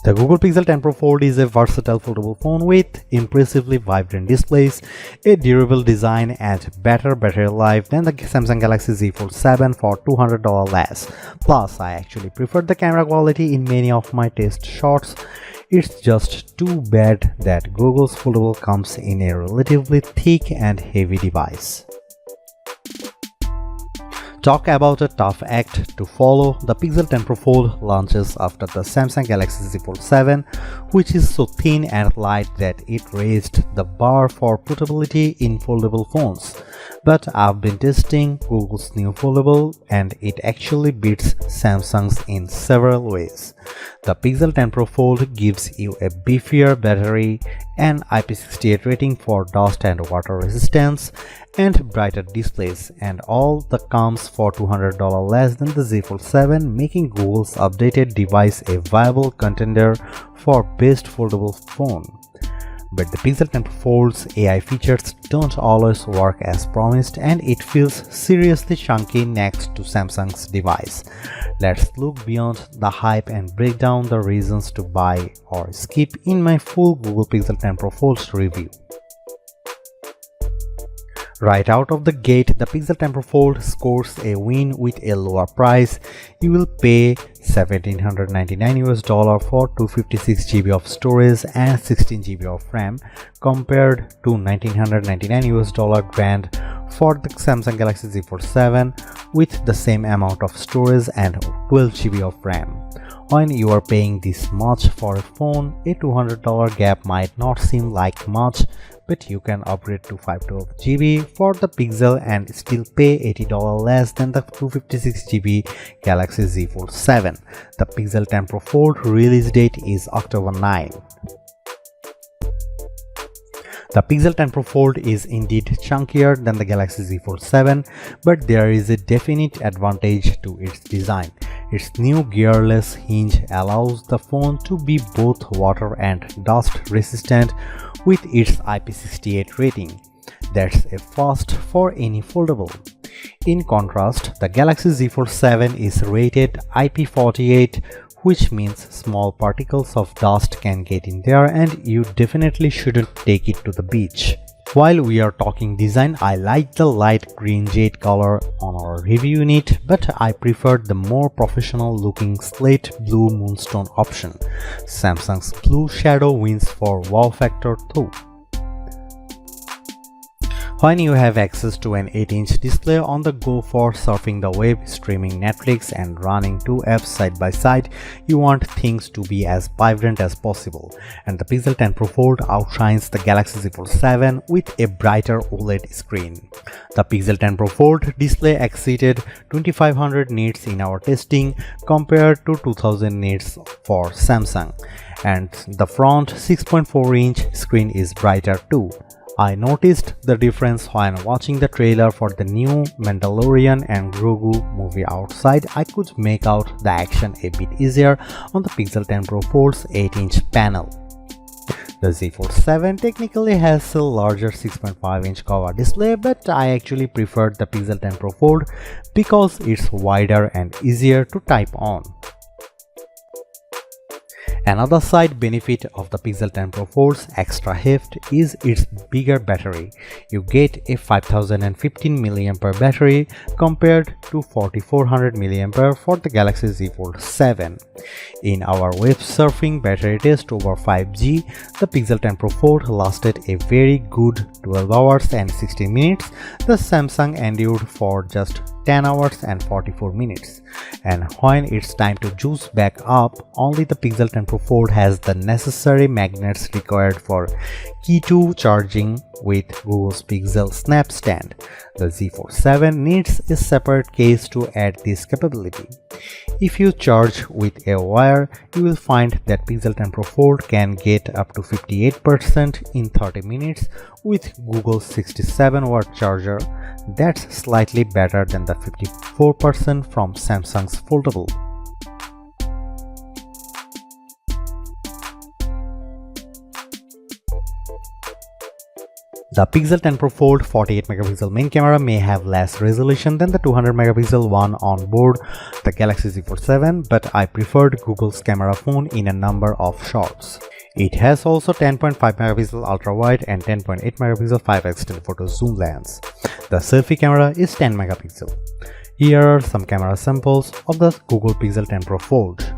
The Google Pixel 10 Pro Fold is a versatile foldable phone with impressively vibrant displays, a durable design, and better battery life than the Samsung Galaxy Z Fold 7 for $200 less. Plus, I actually prefer the camera quality in many of my test shots. It's just too bad that Google's Foldable comes in a relatively thick and heavy device. Talk about a tough act to follow. The Pixel 10 Pro Fold launches after the Samsung Galaxy Z Fold 7, which is so thin and light that it raised the bar for portability in foldable phones. But I've been testing Google's new Foldable and it actually beats Samsung's in several ways. The Pixel 10 Pro Fold gives you a beefier battery, an IP68 rating for dust and water resistance, and brighter displays, and all the comes for $200 less than the Z Fold 7, making Google's updated device a viable contender for best foldable phone. But the Pixel 10 Pro Fold's AI features don't always work as promised, and it feels seriously chunky next to Samsung's device. Let's look beyond the hype and break down the reasons to buy or skip in my full Google Pixel 10 Pro Fold review. Right out of the gate, the Pixel 10 Pro Fold scores a win with a lower price. You will pay $1,799 for 256 GB of storage and 16 GB of RAM compared to $1,999 grand for the Samsung Galaxy Z Fold 7 with the same amount of storage and 12 GB of RAM. When you are paying this much for a phone, a $200 gap might not seem like much, but you can upgrade to 512 GB for the Pixel and still pay $80 less than the 256 GB Galaxy Z Fold 7. The Pixel 10 Pro Fold release date is October 9. The Pixel 10 Pro Fold is indeed chunkier than the Galaxy Z Fold 7, but there is a definite advantage to its design. Its new gearless hinge allows the phone to be both water and dust resistant with its IP68 rating. That's a first for any foldable. In contrast, the Galaxy Z Fold 7 is rated IP48, which means small particles of dust can get in there and you definitely shouldn't take it to the beach. While we are talking design, I like the light green jade color on our review unit, but I preferred the more professional looking slate blue moonstone option. Samsung's blue shadow wins for wow factor though. When you have access to an 8-inch display on the go for surfing the web, streaming Netflix, and running two apps side by side, you want things to be as vibrant as possible. And the Pixel 10 Pro Fold outshines the Galaxy Z Fold 7 with a brighter OLED screen. The Pixel 10 Pro Fold display exceeded 2500 nits in our testing compared to 2000 nits for Samsung. And the front 6.4-inch screen is brighter too. I noticed the difference when watching the trailer for the new Mandalorian and Grogu movie outside. I could make out the action a bit easier on the Pixel 10 Pro Fold's 8-inch panel. The Z Fold 7 technically has a larger 6.5-inch cover display, but I actually preferred the Pixel 10 Pro Fold because it's wider and easier to type on. Another side benefit of the Pixel 10 Pro Fold's extra heft is its bigger battery. You get a 5015 mAh battery compared to 4400 mAh for the Galaxy Z Fold 7. In our web surfing battery test over 5G, the Pixel 10 Pro Fold lasted a very good 12 hours and 16 minutes. The Samsung endured for just 10 hours and 44 minutes. And when it's time to juice back up, only the Pixel 10 Pro Fold has the necessary magnets required for Key 2 charging with Google's PixelSnap stand. The Z Fold 7 needs a separate case to add this capability. If you charge with a wire, you will find that Pixel 10 Pro Fold can get up to 58% in 30 minutes with Google's 67-watt charger. That's slightly better than the 54% from Samsung's Foldable. The Pixel 10 Pro Fold 48 megapixel main camera may have less resolution than the 200 megapixel one on board the Galaxy Z Fold 7, but I preferred Google's camera phone in a number of shots. It has also 10.5 megapixel ultra wide and 10.8 megapixel 5x telephoto zoom lens. The selfie camera is 10 megapixel. Here are some camera samples of the Google Pixel 10 Pro Fold.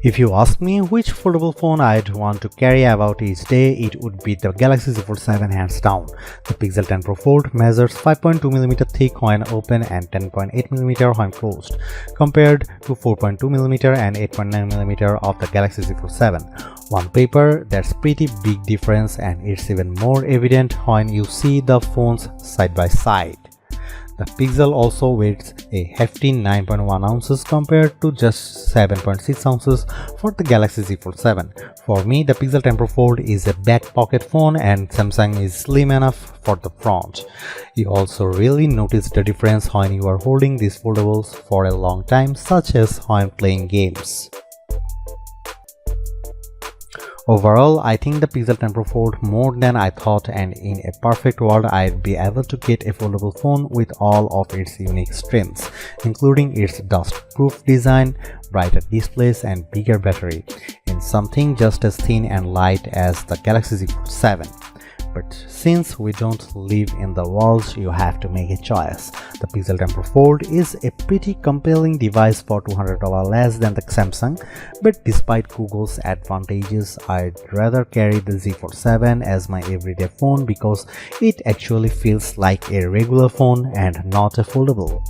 If you ask me which foldable phone I'd want to carry about each day, it would be the Galaxy Z Fold 7 hands down. The Pixel 10 Pro Fold measures 5.2mm thick when open and 10.8mm when closed, compared to 4.2mm and 8.9mm of the Galaxy Z Fold 7. On paper, that's pretty big difference, and it's even more evident when you see the phones side by side. The Pixel also weighs a hefty 9.1 ounces compared to just 7.6 ounces for the Galaxy Z Fold 7. For me, the Pixel 10 Pro Fold is a back pocket phone and Samsung is slim enough for the front. You also really notice the difference when you are holding these foldables for a long time, such as when playing games. Overall, I think the Pixel 10 Pro Fold more than I thought, and in a perfect world I'd be able to get a foldable phone with all of its unique strengths, including its dust-proof design, brighter displays and bigger battery, in something just as thin and light as the Galaxy Z Fold 7. But since we don't live in the world, you have to make a choice. The Pixel 10 Pro Fold is a pretty compelling device for $200 less than the Samsung, but despite Google's advantages, I'd rather carry the Z Fold 7 as my everyday phone because it actually feels like a regular phone and not a foldable.